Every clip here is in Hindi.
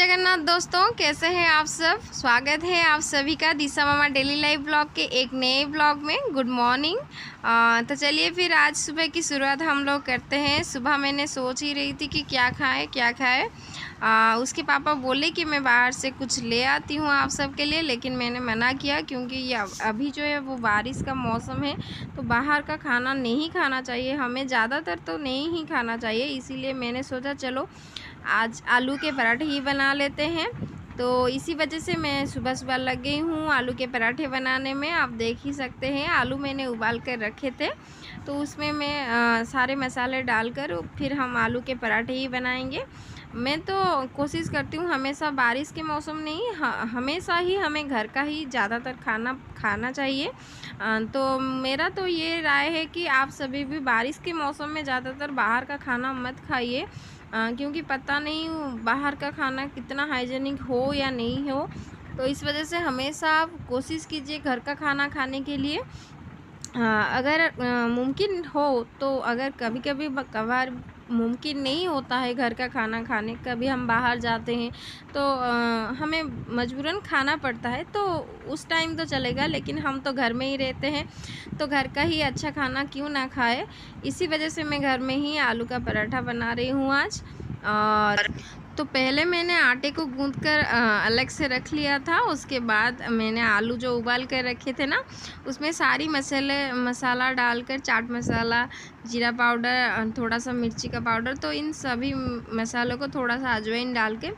जगन्नाथ दोस्तों, कैसे हैं आप सब। स्वागत है आप सभी का दिशा मामा डेली लाइफ ब्लॉग के एक नए ब्लॉग में। Good morning. तो चलिए फिर आज सुबह की शुरुआत हम लोग करते हैं। सुबह मैंने सोच ही रही थी कि क्या खाए। उसके पापा बोले कि मैं बाहर से कुछ ले आती हूँ आप सब के लिए, लेकिन मैंने मना किया क्योंकि ये अभी जो है वो बारिश का मौसम है, तो बाहर का खाना नहीं खाना चाहिए हमें, ज़्यादातर तो नहीं ही खाना चाहिए। इसीलिए मैंने सोचा चलो आज आलू के पराठे ही बना लेते हैं। तो इसी वजह से मैं सुबह सुबह लग गई हूँ आलू के पराठे बनाने में। आप देख ही सकते हैं आलू मैंने उबाल कर रखे थे, तो उसमें मैं सारे मसाले डालकर फिर हम आलू के पराठे ही बनाएंगे। मैं तो कोशिश करती हूँ हमेशा बारिश के मौसम नहीं, हमेशा ही हमें घर का ही ज़्यादातर खाना खाना चाहिए। तो मेरा तो ये राय है कि आप सभी भी बारिश के मौसम में ज़्यादातर बाहर का खाना मत खाइए, क्योंकि पता नहीं बाहर का खाना कितना हाइजीनिक हो या नहीं हो। तो इस वजह से हमेशा आप कोशिश कीजिए घर का खाना खाने के लिए। अगर मुमकिन हो तो, अगर कभी कभी कभार मुमकिन नहीं होता है घर का खाना खाने, कभी हम बाहर जाते हैं तो हमें मजबूरन खाना पड़ता है, तो उस टाइम तो चलेगा, लेकिन हम तो घर में ही रहते हैं तो घर का ही अच्छा खाना क्यों ना खाए। इसी वजह से मैं घर में ही आलू का पराठा बना रही हूँ आज। और तो पहले मैंने आटे को गूंथकर अलग से रख लिया था। उसके बाद मैंने आलू जो उबाल कर रखे थे ना, उसमें सारी मसाला डालकर, चाट मसाला, जीरा पाउडर, थोड़ा सा मिर्ची का पाउडर, तो इन सभी मसालों को थोड़ा सा अजवाइन डाल के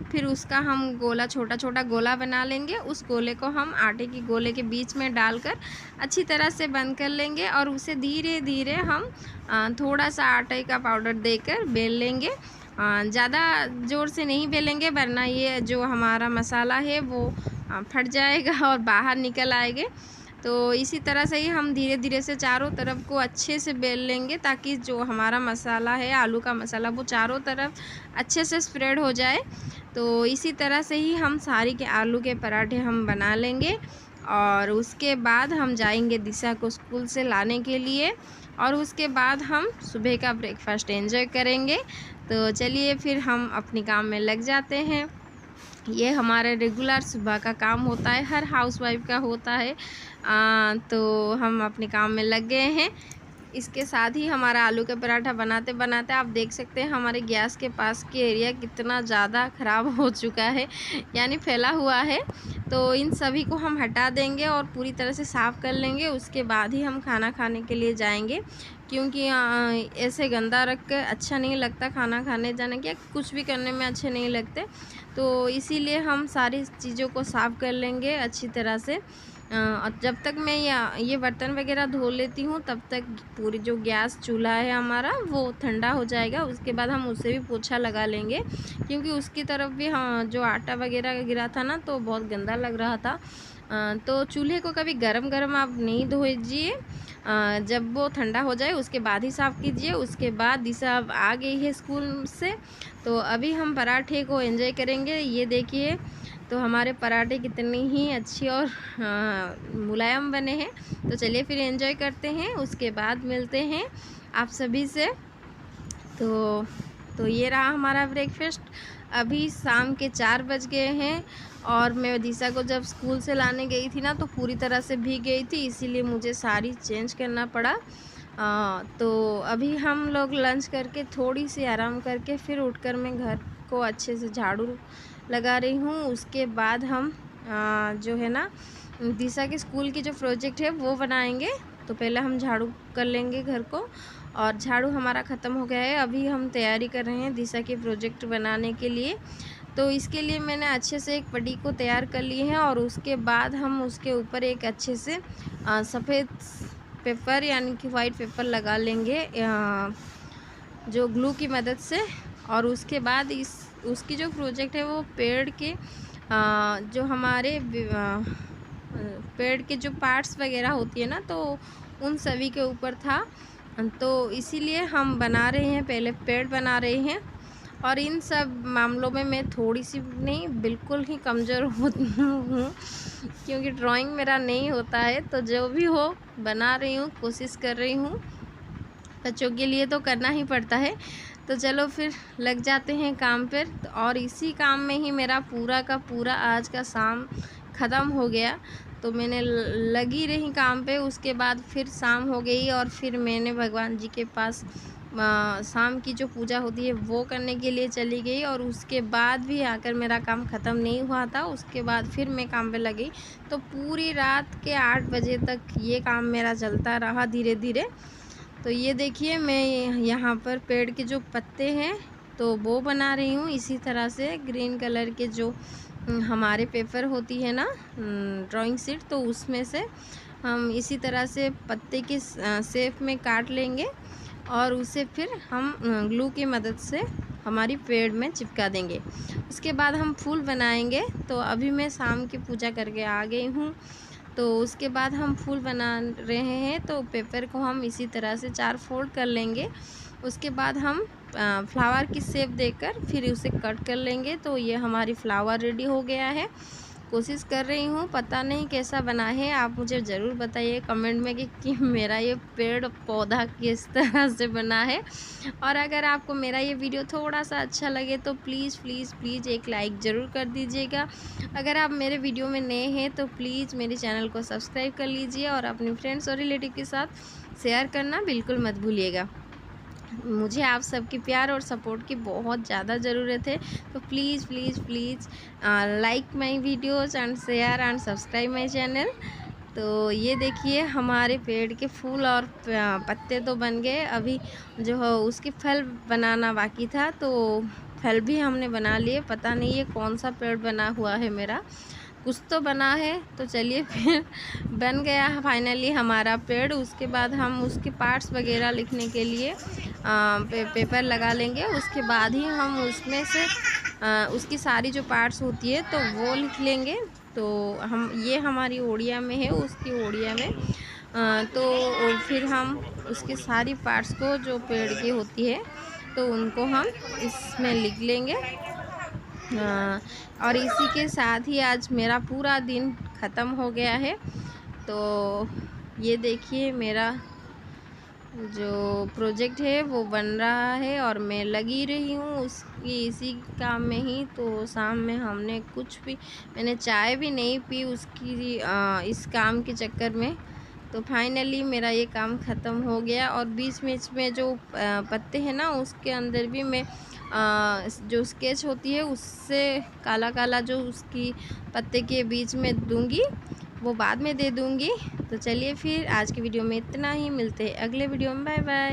फिर उसका हम गोला, छोटा छोटा गोला बना लेंगे। उस गोले को हम आटे की गोले के बीच में डालकर अच्छी तरह से बंद कर लेंगे और उसे धीरे धीरे हम थोड़ा सा आटे का पाउडर देकर बेल लेंगे। ज़्यादा ज़ोर से नहीं बेलेंगे, वरना ये जो हमारा मसाला है वो फट जाएगा और बाहर निकल आएंगे। तो इसी तरह से ही हम धीरे धीरे से चारों तरफ को अच्छे से बेल लेंगे, ताकि जो हमारा मसाला है, आलू का मसाला, वो चारों तरफ अच्छे से स्प्रेड हो जाए। तो इसी तरह से ही हम सारी के आलू के पराठे हम बना लेंगे। और उसके बाद हम जाएंगे दिशा को स्कूल से लाने के लिए, और उसके बाद हम सुबह का ब्रेकफास्ट एंजॉय करेंगे। तो चलिए फिर हम अपने काम में लग जाते हैं। ये हमारा रेगुलर सुबह का काम होता है, हर हाउसवाइफ का होता है। तो हम अपने काम में लग गए हैं। इसके साथ ही हमारा आलू का पराठा बनाते बनाते आप देख सकते हैं हमारे गैस के पास के एरिया कितना ज़्यादा ख़राब हो चुका है, यानी फैला हुआ है। तो इन सभी को हम हटा देंगे और पूरी तरह से साफ़ कर लेंगे। उसके बाद ही हम खाना खाने के लिए जाएंगे, क्योंकि ऐसे गंदा रख कर अच्छा नहीं लगता, खाना खाने जाने के कुछ भी करने में अच्छे नहीं लगते। तो इसीलिए हम सारी चीज़ों को साफ़ कर लेंगे अच्छी तरह से। और जब तक मैं ये बर्तन वगैरह धो लेती हूँ, तब तक पूरी जो गैस चूल्हा है हमारा वो ठंडा हो जाएगा। उसके बाद हम उसे भी पोछा लगा लेंगे, क्योंकि उसकी तरफ भी हाँ जो आटा वगैरह गिरा था ना, तो बहुत गंदा लग रहा था। तो चूल्हे को कभी गरम आप नहीं धोइए, जब वो ठंडा हो जाए उसके बाद ही साफ़ कीजिए। उसके बाद दिशा अब आ गई है स्कूल से, तो अभी हम पराठे को एंजॉय करेंगे। ये देखिए तो हमारे पराठे कितने ही अच्छे और मुलायम बने हैं। तो चलिए फिर एंजॉय करते हैं, उसके बाद मिलते हैं आप सभी से। तो ये रहा हमारा ब्रेकफास्ट। अभी शाम के 4 बज गए हैं, और मैं दिशा को जब स्कूल से लाने गई थी ना, तो पूरी तरह से भीग गई थी, इसीलिए मुझे साड़ी चेंज करना पड़ा। तो अभी हम लोग लंच करके थोड़ी सी आराम करके फिर उठकर मैं घर को अच्छे से झाड़ू लगा रही हूँ। उसके बाद हम जो है ना दिशा के स्कूल की जो प्रोजेक्ट है वो बनाएंगे। तो पहले हम झाड़ू कर लेंगे घर को, और झाड़ू हमारा ख़त्म हो गया है। अभी हम तैयारी कर रहे हैं दिशा के प्रोजेक्ट बनाने के लिए। तो इसके लिए मैंने अच्छे से एक पट्टी को तैयार कर ली है, और उसके बाद हम उसके ऊपर एक अच्छे से सफ़ेद पेपर यानी कि वाइट पेपर लगा लेंगे जो ग्लू की मदद से। और उसके बाद उसकी जो प्रोजेक्ट है वो पेड़ के जो हमारे पेड़ के जो पार्ट्स वगैरह होती है ना, तो उन सभी के ऊपर था। तो इसीलिए हम बना रहे हैं, पहले पेड़ बना रहे हैं। और इन सब मामलों में मैं थोड़ी सी नहीं, बिल्कुल ही कमज़ोर हूँ, क्योंकि ड्राइंग मेरा नहीं होता है। तो जो भी हो बना रही हूँ, कोशिश कर रही हूँ, बच्चों के लिए तो करना ही पड़ता है। तो चलो फिर लग जाते हैं काम पर। तो और इसी काम में ही मेरा पूरा का पूरा आज का शाम ख़त्म हो गया। तो मैंने लगी रही काम पे, उसके बाद फिर शाम हो गई और फिर मैंने भगवान जी के पास शाम की जो पूजा होती है वो करने के लिए चली गई। और उसके बाद भी आकर मेरा काम ख़त्म नहीं हुआ था, उसके बाद फिर मैं काम पे लगी। तो पूरी रात के 8 बजे तक ये काम मेरा चलता रहा धीरे धीरे। तो ये देखिए मैं यहाँ पर पेड़ के जो पत्ते हैं तो वो बना रही हूँ। इसी तरह से ग्रीन कलर के जो हमारे पेपर होती है ना ड्राइंग शीट, तो उसमें से हम इसी तरह से पत्ते के शेप में काट लेंगे और उसे फिर हम ग्लू की मदद से हमारी पेड़ में चिपका देंगे। उसके बाद हम फूल बनाएंगे। तो अभी मैं शाम की पूजा करके आ गई हूँ। तो उसके बाद हम फूल बना रहे हैं। तो पेपर को हम इसी तरह से 4 फोल्ड कर लेंगे। उसके बाद हम फ्लावर की शेप देकर फिर उसे कट कर लेंगे। तो ये हमारी फ्लावर रेडी हो गया है। कोशिश कर रही हूँ, पता नहीं कैसा बना है, आप मुझे ज़रूर बताइए कमेंट में कि मेरा ये पेड़ पौधा किस तरह से बना है। और अगर आपको मेरा ये वीडियो थोड़ा सा अच्छा लगे तो प्लीज़ प्लीज़ प्लीज़ एक लाइक ज़रूर कर दीजिएगा। अगर आप मेरे वीडियो में नए हैं तो प्लीज़ मेरे चैनल को सब्सक्राइब कर लीजिए और अपने फ्रेंड्स और रिलेटिव के साथ शेयर करना बिल्कुल मत भूलिएगा। मुझे आप सबके प्यार और सपोर्ट की बहुत ज़्यादा ज़रूरत है। तो please please please like my videos and share and subscribe my channel. तो ये देखिए हमारे पेड़ के फूल और पत्ते तो बन गए। अभी जो है उसके फल बनाना बाकी था, तो फल भी हमने बना लिए। पता नहीं ये कौन सा पेड़ बना हुआ है मेरा, कुछ तो बना है। तो चलिए फिर बन गया फाइनली हमारा पेड़। उसके बाद हम उसके पार्ट्स वगैरह लिखने के लिए पेपर लगा लेंगे। उसके बाद ही हम उसमें से उसकी सारी जो पार्ट्स होती है तो वो लिख लेंगे। तो हम ये हमारी ओड़िया में है, उसकी ओड़िया में तो फिर हम उसकी सारी पार्ट्स को जो पेड़ की होती है तो उनको हम इसमें लिख लेंगे। और इसी के साथ ही आज मेरा पूरा दिन ख़त्म हो गया है। तो ये देखिए मेरा जो प्रोजेक्ट है वो बन रहा है और मैं लगी रही हूँ उसकी इसी काम में ही। तो शाम में हमने मैंने चाय भी नहीं पी उसकी इस काम के चक्कर में। तो फाइनली मेरा ये काम ख़त्म हो गया। और बीच में इसमें जो पत्ते हैं ना उसके अंदर भी मैं जो स्केच होती है उससे काला काला जो उसकी पत्ते के बीच में दूंगी, वो बाद में दे दूंगी। तो चलिए फिर आज की वीडियो में इतना ही, मिलते हैं अगले वीडियो में। Bye bye.